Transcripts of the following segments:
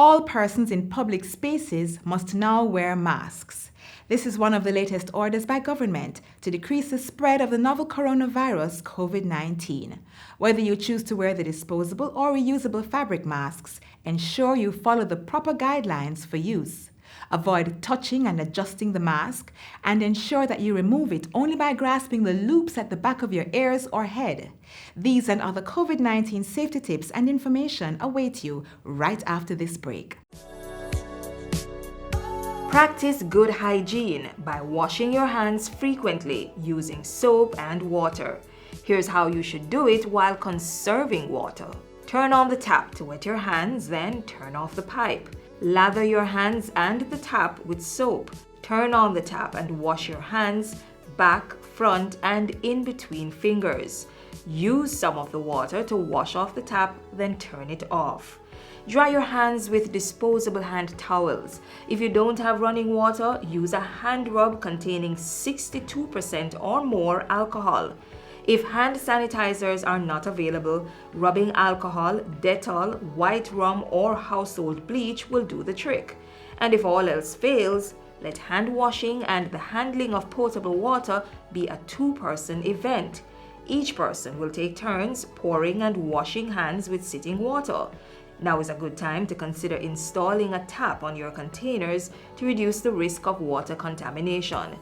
All persons in public spaces must now wear masks. This is one of the latest orders by government to decrease the spread of the novel coronavirus COVID-19. Whether you choose to wear the disposable or reusable fabric masks, ensure you follow the proper guidelines for use. Avoid touching and adjusting the mask, and ensure that you remove it only by grasping the loops at the back of your ears or head. These and other COVID-19 safety tips and information await you right after this break. Practice good hygiene by washing your hands frequently using soap and water. Here's how you should do it while conserving water. Turn on the tap to wet your hands, then turn off the pipe. Lather your hands and the tap with soap. Turn on the tap and wash your hands, back, front, and in between fingers. Use some of the water to wash off the tap, then turn it off. Dry your hands with disposable hand towels. If you don't have running water, use a hand rub containing 62% or more alcohol. If hand sanitizers are not available, rubbing alcohol, Dettol, white rum, or household bleach will do the trick. And if all else fails, let hand washing and the handling of potable water be a two-person event. Each person will take turns pouring and washing hands with sitting water. Now is a good time to consider installing a tap on your containers to reduce the risk of water contamination.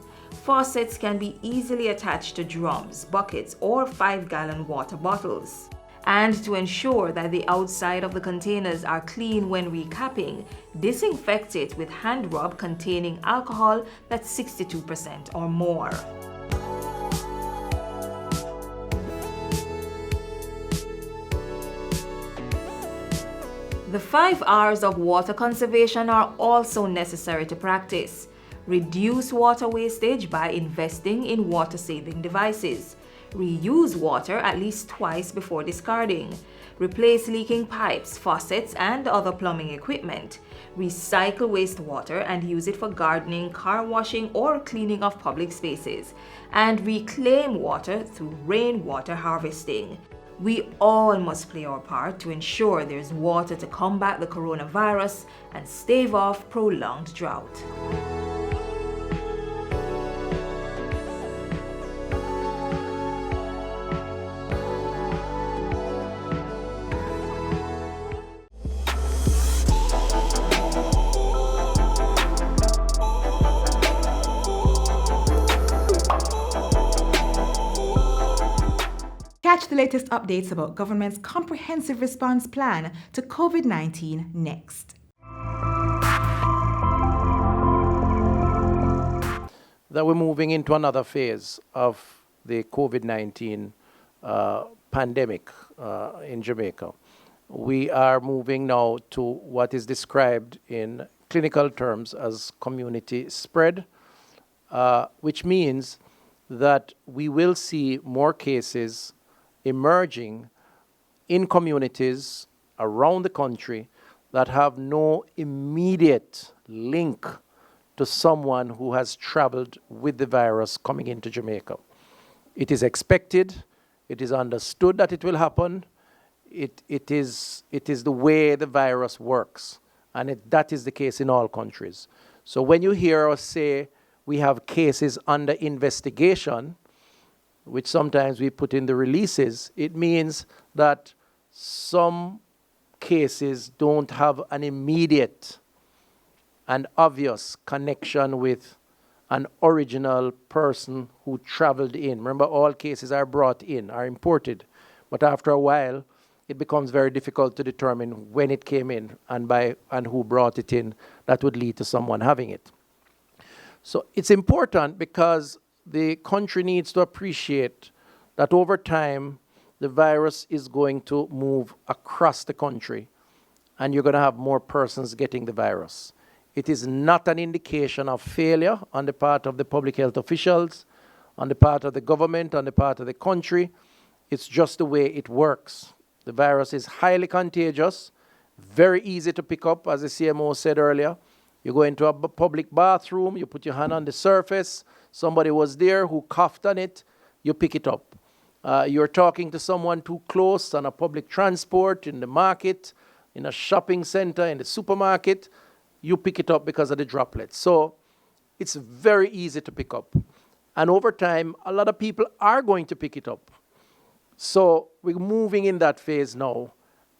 Faucets can be easily attached to drums, buckets, or 5-gallon water bottles. And to ensure that the outside of the containers are clean when recapping, disinfect it with hand rub containing alcohol that's 62% or more. The 5 R's of water conservation are also necessary to practice. Reduce water wastage by investing in water-saving devices. Reuse water at least twice before discarding. Replace leaking pipes, faucets, and other plumbing equipment. Recycle wastewater and use it for gardening, car washing, or cleaning of public spaces. And reclaim water through rainwater harvesting. We all must play our part to ensure there's water to combat the coronavirus and stave off prolonged drought. Catch the latest updates about government's comprehensive response plan to COVID-19 next. That we're moving into another phase of the COVID-19 pandemic in Jamaica. We are moving now to what is described in clinical terms as community spread, which means that we will see more cases emerging in communities around the country that have no immediate link to someone who has traveled with the virus coming into Jamaica. It is expected, it is understood that it will happen, it is the way the virus works, and that is the case in all countries. So when you hear us say we have cases under investigation, which sometimes we put in the releases, it means that some cases don't have an immediate and obvious connection with an original person who traveled in. Remember, all cases are brought in, are imported, but after a while, it becomes very difficult to determine when it came in and who brought it in. That would lead to someone having it. So it's important because the country needs to appreciate that over time, the virus is going to move across the country and you're going to have more persons getting the virus. It is not an indication of failure on the part of the public health officials, on the part of the government, on the part of the country. It's just the way it works. The virus is highly contagious, very easy to pick up, as the CMO said earlier. You go into a public bathroom, you put your hand on the surface, somebody was there who coughed on it, you pick it up. You're talking to someone too close on a public transport, in the market, in a shopping center, in the supermarket, you pick it up because of the droplets. So it's very easy to pick up. And over time, a lot of people are going to pick it up. So we're moving in that phase now.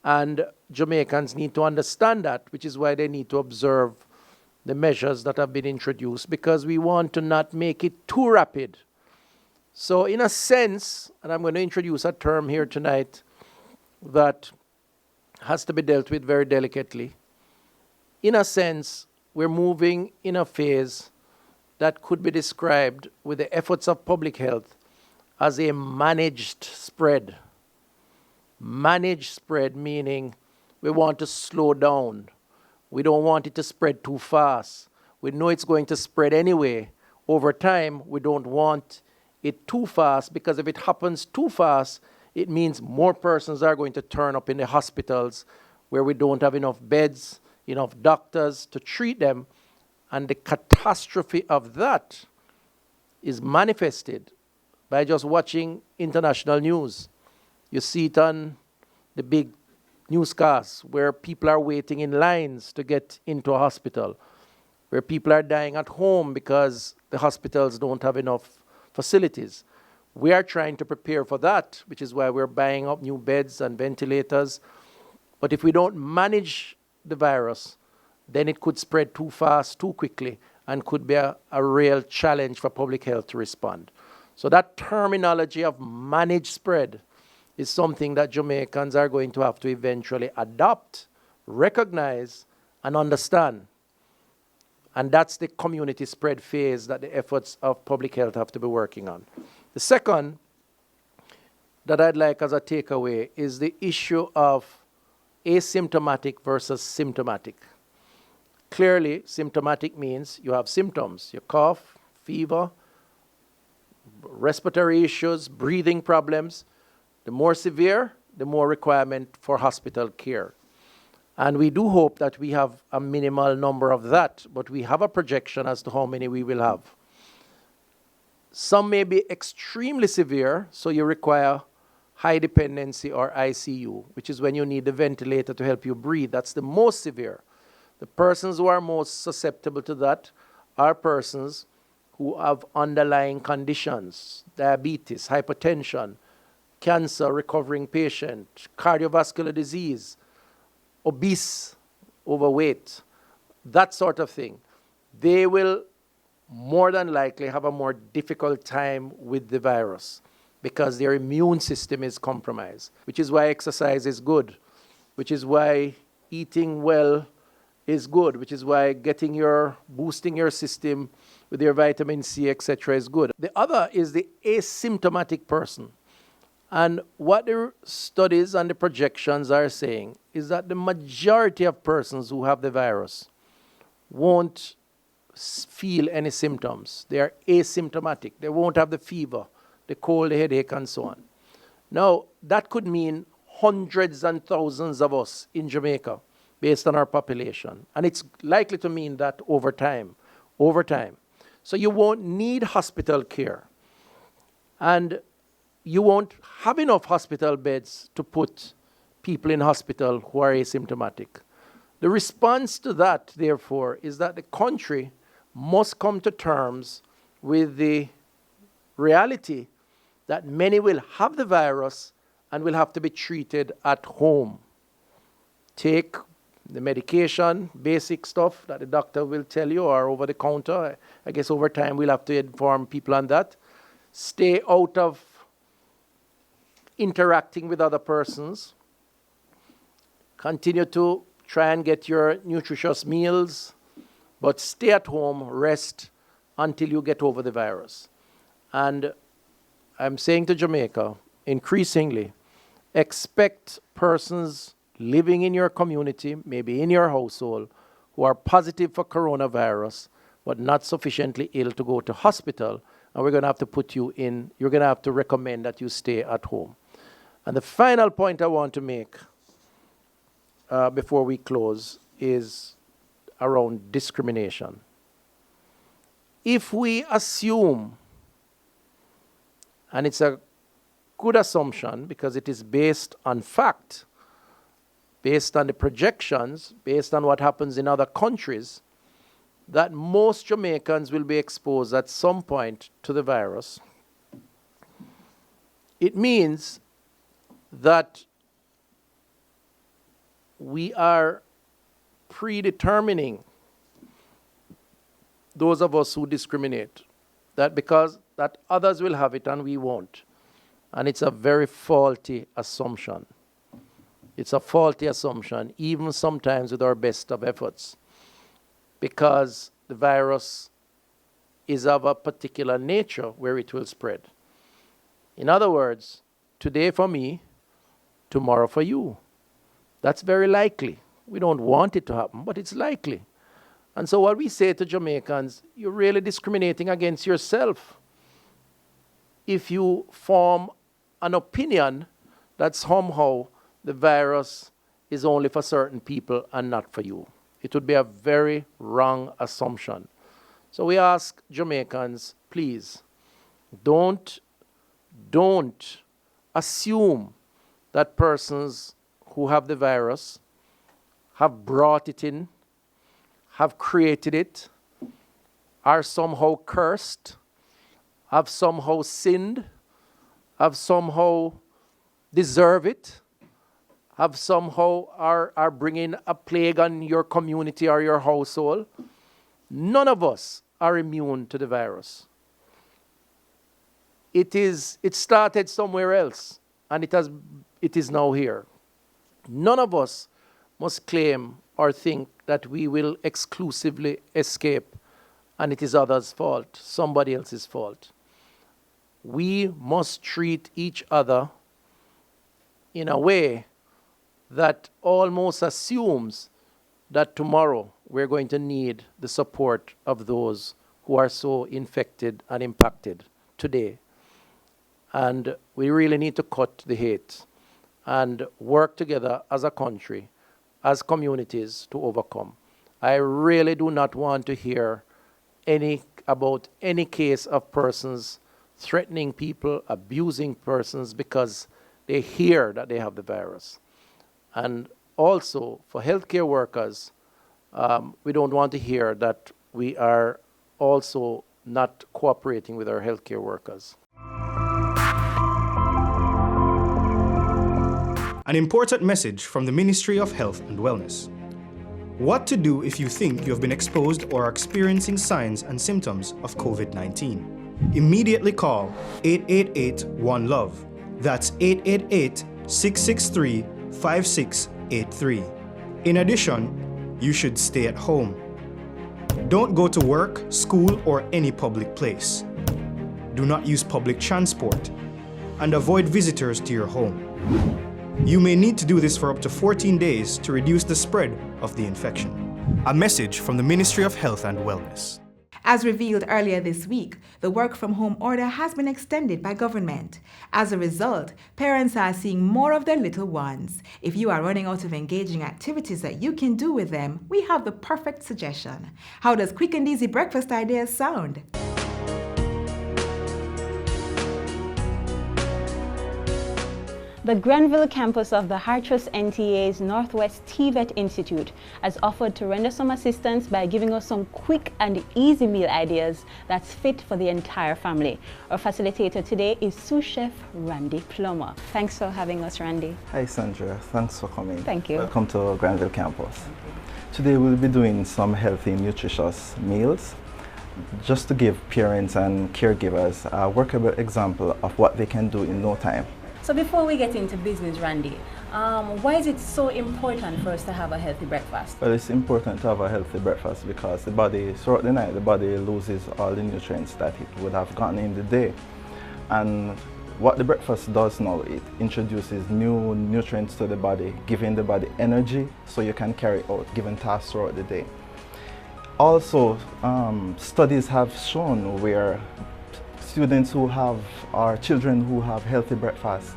And Jamaicans need to understand that, which is why they need to observe the measures that have been introduced, because we want to not make it too rapid. So in a sense, and I'm going to introduce a term here tonight that has to be dealt with very delicately. In a sense, we're moving in a phase that could be described with the efforts of public health as a managed spread. Managed spread meaning we want to slow down. We don't want it to spread too fast. We know it's going to spread anyway. Over time, we don't want it too fast, because if it happens too fast, it means more persons are going to turn up in the hospitals where we don't have enough beds, enough doctors to treat them. And the catastrophe of that is manifested by just watching international news. You see it on the big newscasts where people are waiting in lines to get into a hospital, where people are dying at home because the hospitals don't have enough facilities. We are trying to prepare for that, which is why we're buying up new beds and ventilators. But if we don't manage the virus, then it could spread too fast, too quickly, and could be a real challenge for public health to respond. So that terminology of managed spread is something that Jamaicans are going to have to eventually adopt, recognize, and understand. And that's the community spread phase that the efforts of public health have to be working on. The second that I'd like as a takeaway is the issue of asymptomatic versus symptomatic. Clearly, symptomatic means you have symptoms, you cough, fever, respiratory issues, breathing problems. The more severe, the more requirement for hospital care. And we do hope that we have a minimal number of that, but we have a projection as to how many we will have. Some may be extremely severe, so you require high dependency or ICU, which is when you need the ventilator to help you breathe. That's the most severe. The persons who are most susceptible to that are persons who have underlying conditions, diabetes, hypertension, cancer recovering patient, cardiovascular disease, obese, overweight, that sort of thing. They will more than likely have a more difficult time with the virus because their immune system is compromised, which is why exercise is good, which is why eating well is good, which is why boosting your system with your vitamin C, etc. is good. The other is the asymptomatic person. And what the studies and the projections are saying is that the majority of persons who have the virus won't feel any symptoms. They are asymptomatic. They won't have the fever, the cold, the headache, and so on. Now, that could mean hundreds and thousands of us in Jamaica based on our population. And it's likely to mean that over time. So you won't need hospital care. And you won't have enough hospital beds to put people in hospital who are asymptomatic. The response to that, therefore, is that the country must come to terms with the reality that many will have the virus and will have to be treated at home. Take the medication, basic stuff that the doctor will tell you, or over the counter. I guess over time we'll have to inform people on that. Stay out of interacting with other persons. Continue to try and get your nutritious meals, but stay at home, rest until you get over the virus. And I'm saying to Jamaica, increasingly, expect persons living in your community, maybe in your household, who are positive for coronavirus, but not sufficiently ill to go to hospital, and we're going to have to you're going to have to recommend that you stay at home. And the final point I want to make before we close is around discrimination. If we assume, and it's a good assumption because it is based on fact, based on the projections, based on what happens in other countries, that most Jamaicans will be exposed at some point to the virus. It means that we are predetermining, those of us who discriminate, that because that others will have it and we won't. And it's a very faulty assumption. It's a faulty assumption, even sometimes with our best of efforts, because the virus is of a particular nature where it will spread. In other words, today for me, tomorrow for you. That's very likely. We don't want it to happen, but it's likely. And so what we say to Jamaicans, you're really discriminating against yourself if you form an opinion that somehow the virus is only for certain people and not for you. It would be a very wrong assumption. So we ask Jamaicans, please, don't assume that persons who have the virus have brought it in, have created it, are somehow cursed, have somehow sinned, have somehow deserve it, have somehow are bringing a plague on your community or your household. None of us are immune to the virus. It started somewhere else, and it is now here. None of us must claim or think that we will exclusively escape and it is others' fault, somebody else's fault. We must treat each other in a way that almost assumes that tomorrow we're going to need the support of those who are so infected and impacted today. And we really need to cut the hate and work together as a country, as communities, to overcome. I really do not want to hear about any case of persons threatening people, abusing persons because they hear that they have the virus. And also, for healthcare workers, we don't want to hear that we are also not cooperating with our healthcare workers. An important message from the Ministry of Health and Wellness. What to do if you think you have been exposed or are experiencing signs and symptoms of COVID-19. Immediately call 888-1-LOVE. That's 888-663-5683. In addition, you should stay at home. Don't go to work, school, or any public place. Do not use public transport, and avoid visitors to your home. You may need to do this for up to 14 days to reduce the spread of the infection. A message from the Ministry of Health and Wellness. As revealed earlier this week, the work-from-home order has been extended by government. As a result, parents are seeing more of their little ones. If you are running out of engaging activities that you can do with them, we have the perfect suggestion. How does quick and easy breakfast ideas sound? The Granville campus of the Hartress NTA's Northwest TVET Institute has offered to render some assistance by giving us some quick and easy meal ideas that's fit for the entire family. Our facilitator today is sous chef Randy Plummer. Thanks for having us, Randy. Hi Sandra, thanks for coming. Thank you. Welcome to Granville campus. Today we'll be doing some healthy, nutritious meals just to give parents and caregivers a workable example of what they can do in no time. So before we get into business, Randy, why is it so important for us to have a healthy breakfast? Well, it's important to have a healthy breakfast because the body, throughout the night, the body loses all the nutrients that it would have gotten in the day. And what the breakfast does now, it introduces new nutrients to the body, giving the body energy so you can carry out given tasks throughout the day. Also, studies have shown where students who have, or children who have healthy breakfast,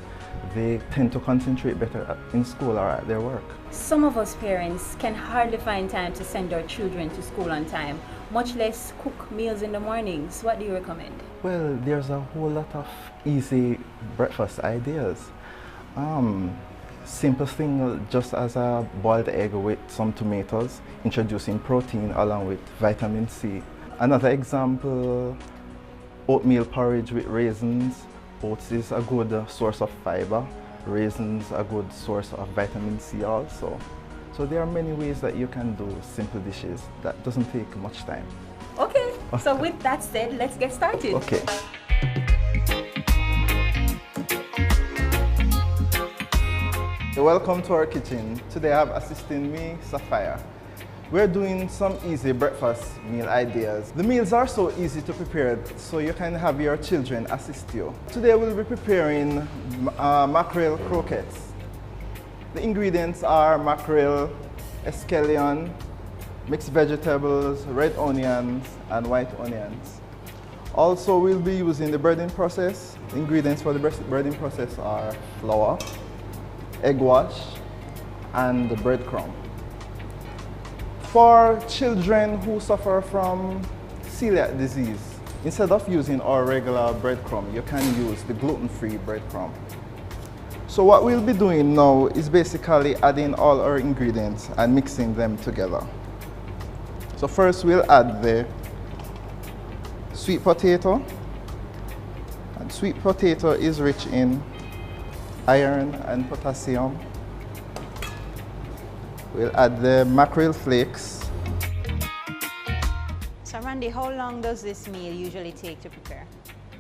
they tend to concentrate better in school or at their work. Some of us parents can hardly find time to send our children to school on time, much less cook meals in the mornings. What do you recommend? Well, there's a whole lot of easy breakfast ideas. Simple thing, just as a boiled egg with some tomatoes, introducing protein along with vitamin C. Another example, oatmeal porridge with raisins. Oats is a good source of fiber. Raisins a good source of vitamin C also. So there are many ways that you can do simple dishes that doesn't take much time. Okay, so with that said, let's get started. Okay. Welcome to our kitchen. Today I have assisting me, Sapphire. We're doing some easy breakfast meal ideas. The meals are so easy to prepare, so you can have your children assist you. Today we'll be preparing mackerel croquettes. The ingredients are mackerel, escallion, mixed vegetables, red onions, and white onions. Also, we'll be using the breading process. The ingredients for the breading process are flour, egg wash, and the breadcrumb. For children who suffer from celiac disease, instead of using our regular breadcrumb, you can use the gluten-free breadcrumb. So what we'll be doing now is basically adding all our ingredients and mixing them together. So first we'll add the sweet potato. And sweet potato is rich in iron and potassium. We'll add the mackerel flakes. So Randy, how long does this meal usually take to prepare?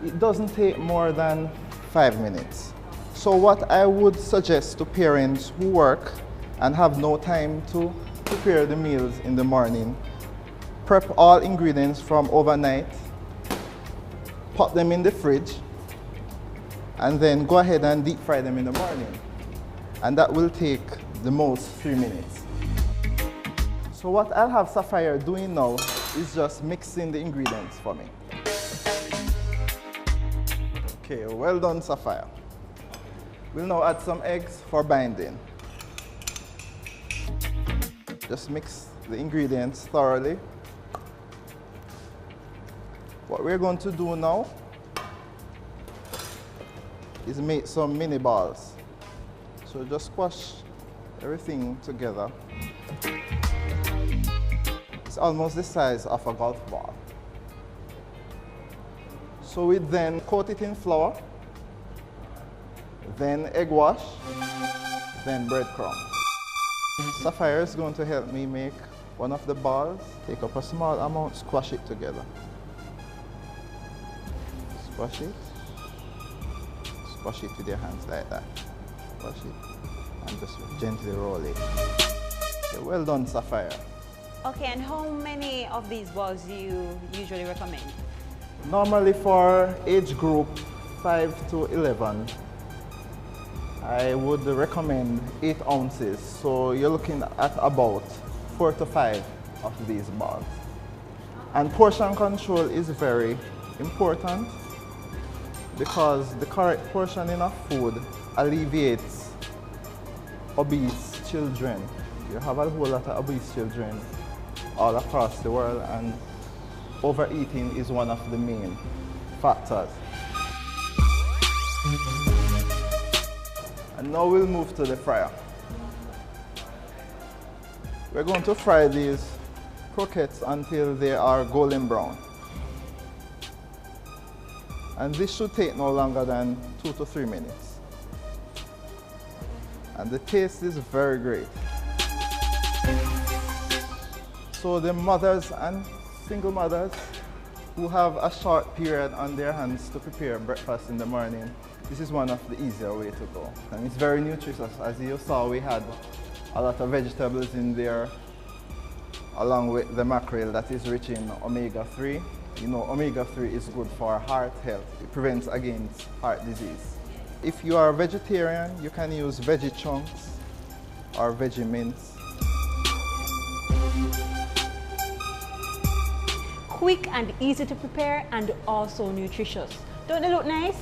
It doesn't take more than 5 minutes. So what I would suggest to parents who work and have no time to prepare the meals in the morning, prep all ingredients from overnight, put them in the fridge, and then go ahead and deep fry them in the morning. And that will take the most 3 minutes. So what I'll have Sapphire doing now is just mixing the ingredients for me. Okay, well done, Sapphire. We'll now add some eggs for binding. Just mix the ingredients thoroughly. What we're going to do now is make some mini balls. So just squash everything together. It's almost the size of a golf ball. So we then coat it in flour, then egg wash, then breadcrumb. Sapphire is going to help me make one of the balls. Take up a small amount, squash it together. Squash it. Squash it with your hands like that. Squash it and just gently roll it. Okay, well done, Sapphire. Okay, and how many of these balls do you usually recommend? Normally for age group 5 to 11, I would recommend 8 ounces. So you're looking at about 4 to 5 of these balls. And portion control is very important because the correct portioning of food alleviates obese children. You have a whole lot of obese children all across the world, and overeating is one of the main factors. And now we'll move to the fryer. We're going to fry these croquettes until they are golden brown. And this should take no longer than 2 to 3 minutes. And the taste is very great. So the mothers and single mothers who have a short period on their hands to prepare breakfast in the morning, this is one of the easier way to go. And it's very nutritious. As you saw, we had a lot of vegetables in there, along with the mackerel that is rich in omega-3. You know, omega-3 is good for heart health. It prevents against heart disease. If you are a vegetarian, you can use veggie chunks or veggie mince. Quick and easy to prepare and also nutritious. Don't they look nice?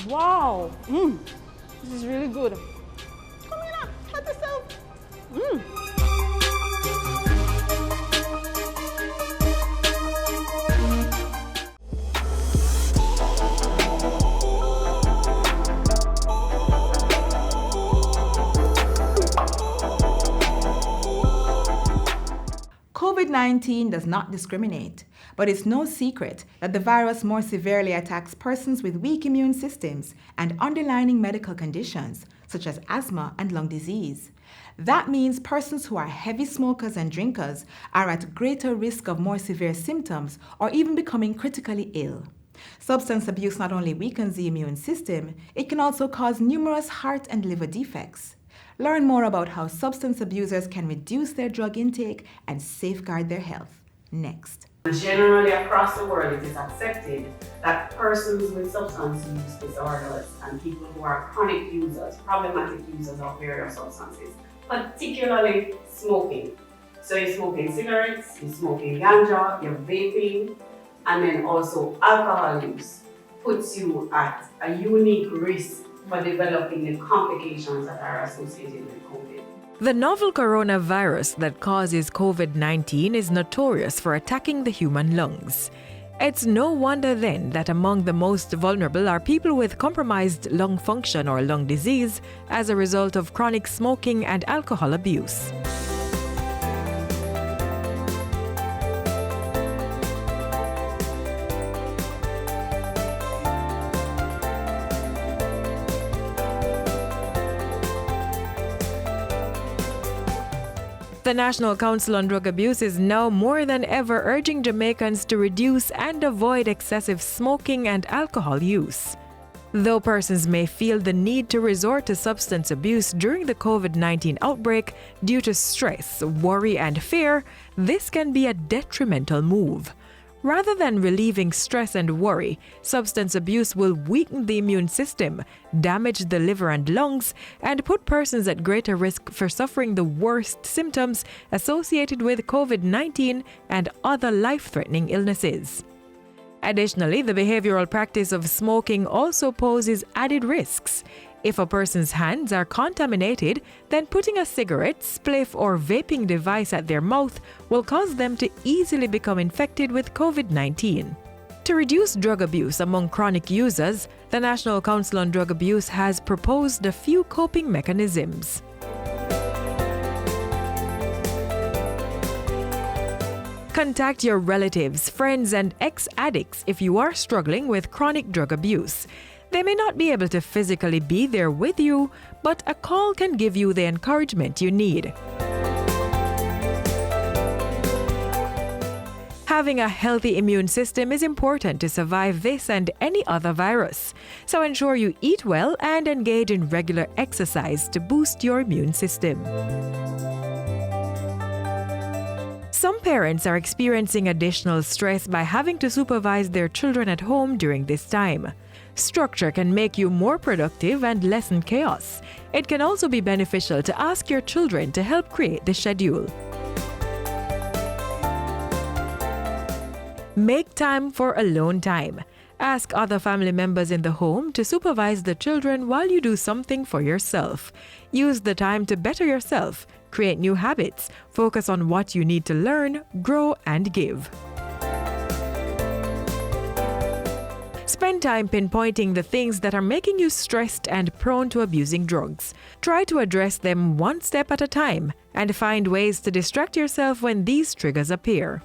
Wow! This is really good. Come here, help yourself. COVID-19 does not discriminate, but it's no secret that the virus more severely attacks persons with weak immune systems and underlying medical conditions, such as asthma and lung disease. That means persons who are heavy smokers and drinkers are at greater risk of more severe symptoms or even becoming critically ill. Substance abuse not only weakens the immune system, it can also cause numerous heart and liver defects. Learn more about how substance abusers can reduce their drug intake and safeguard their health. Next. Generally across the world, it is accepted that persons with substance use disorders and people who are chronic users, problematic users of various substances, particularly smoking. So you're smoking cigarettes, you're smoking ganja, you're vaping, and then also alcohol use puts you at a unique risk for developing the complications that are associated with COVID. The novel coronavirus that causes COVID-19 is notorious for attacking the human lungs. It's no wonder then that among the most vulnerable are people with compromised lung function or lung disease as a result of chronic smoking and alcohol abuse. The National Council on Drug Abuse is now more than ever urging Jamaicans to reduce and avoid excessive smoking and alcohol use. Though persons may feel the need to resort to substance abuse during the COVID-19 outbreak due to stress, worry, and fear, this can be a detrimental move. Rather than relieving stress and worry, substance abuse will weaken the immune system, damage the liver and lungs, and put persons at greater risk for suffering the worst symptoms associated with COVID-19 and other life-threatening illnesses. Additionally, the behavioral practice of smoking also poses added risks. If a person's hands are contaminated, then putting a cigarette, spliff, or vaping device at their mouth will cause them to easily become infected with COVID-19. To reduce drug abuse among chronic users, the National Council on Drug Abuse has proposed a few coping mechanisms. Contact your relatives, friends, and ex-addicts if you are struggling with chronic drug abuse. They may not be able to physically be there with you, but a call can give you the encouragement you need. Having a healthy immune system is important to survive this and any other virus, so ensure you eat well and engage in regular exercise to boost your immune system. Some parents are experiencing additional stress by having to supervise their children at home during this time. Structure can make you more productive and lessen chaos. It can also be beneficial to ask your children to help create the schedule. Make time for alone time. Ask other family members in the home to supervise the children while you do something for yourself. Use the time to better yourself, create new habits, focus on what you need to learn, grow, and give. Spend time pinpointing the things that are making you stressed and prone to abusing drugs. Try to address them one step at a time and find ways to distract yourself when these triggers appear.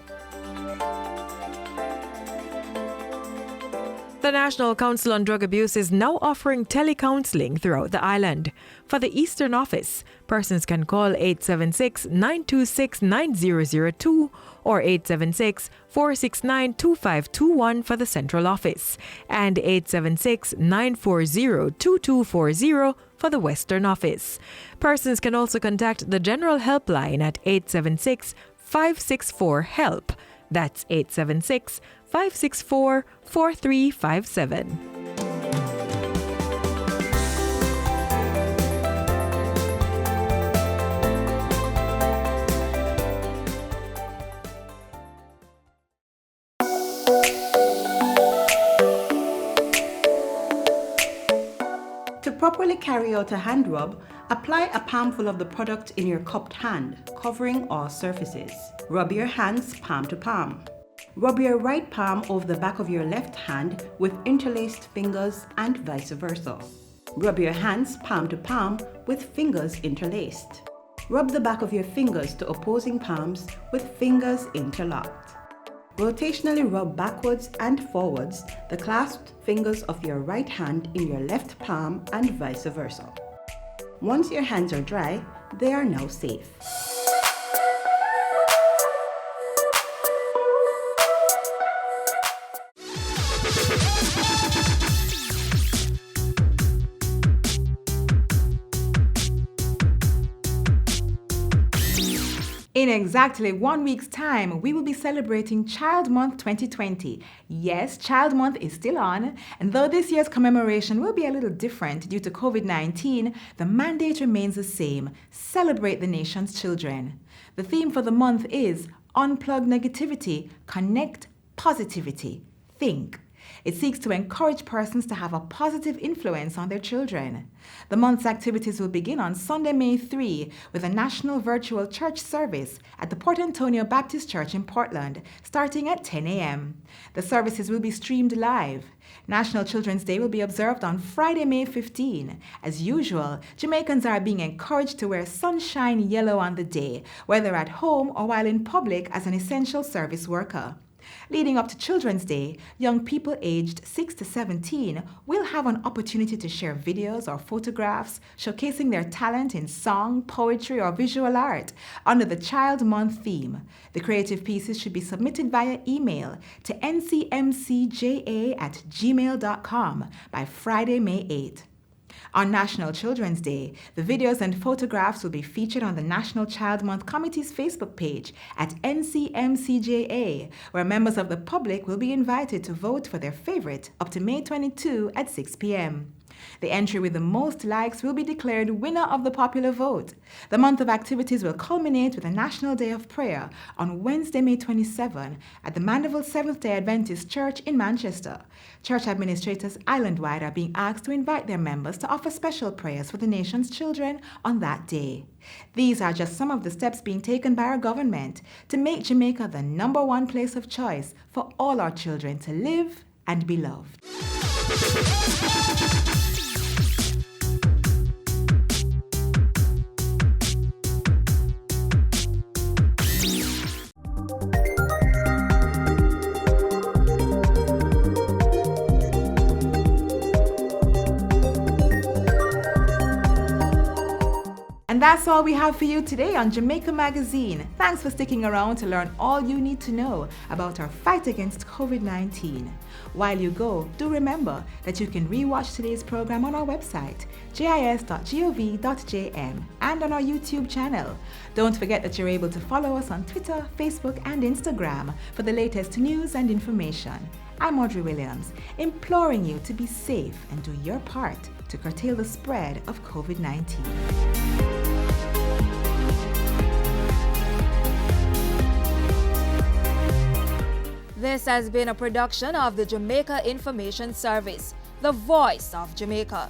The National Council on Drug Abuse is now offering telecounseling throughout the island. For the Eastern Office, persons can call 876-926-9002 or 876-469-2521 for the Central Office and 876-940-2240 for the Western Office. Persons can also contact the General Helpline at 876-564-HELP. That's 876-564-4357. To properly carry out a hand rub, apply a palmful of the product in your cupped hand, covering all surfaces. Rub your hands palm to palm. Rub your right palm over the back of your left hand with interlaced fingers and vice versa. Rub your hands palm to palm with fingers interlaced. Rub the back of your fingers to opposing palms with fingers interlocked. Rotationally rub backwards and forwards the clasped fingers of your right hand in your left palm and vice versa. Once your hands are dry, they are now safe. In exactly 1 week's time, we will be celebrating Child Month 2020. Yes, Child Month is still on, and though this year's commemoration will be a little different due to COVID-19, the mandate remains the same: celebrate the nation's children. The theme for the month is Unplug Negativity, Connect Positivity, Think. It seeks to encourage persons to have a positive influence on their children. The month's activities will begin on Sunday, May 3, with a national virtual church service at the Port Antonio Baptist Church in Portland, starting at 10 a.m. The services will be streamed live. National Children's Day will be observed on Friday, May 15. As usual, Jamaicans are being encouraged to wear sunshine yellow on the day, whether at home or while in public as an essential service worker. Leading up to Children's Day, young people aged 6 to 17 will have an opportunity to share videos or photographs showcasing their talent in song, poetry, or visual art under the Child Month theme. The creative pieces should be submitted via email to ncmcja@gmail.com by Friday, May 8. On National Children's Day, the videos and photographs will be featured on the National Child Month Committee's Facebook page at NCMCJA, where members of the public will be invited to vote for their favorite up to May 22 at 6 p.m. The entry with the most likes will be declared winner of the popular vote. The month of activities will culminate with a National Day of Prayer on Wednesday, May 27 at the Mandeville Seventh-day Adventist Church in Manchester. Church administrators island-wide are being asked to invite their members to offer special prayers for the nation's children on that day. These are just some of the steps being taken by our government to make Jamaica the #1 place of choice for all our children to live and be loved. And that's all we have for you today on Jamaica Magazine. Thanks for sticking around to learn all you need to know about our fight against COVID-19. While you go, do remember that you can rewatch today's program on our website, jis.gov.jm, and on our YouTube channel. Don't forget that you're able to follow us on Twitter, Facebook, and Instagram for the latest news and information. I'm Audrey Williams, imploring you to be safe and do your part to curtail the spread of COVID-19. This has been a production of the Jamaica Information Service, the voice of Jamaica.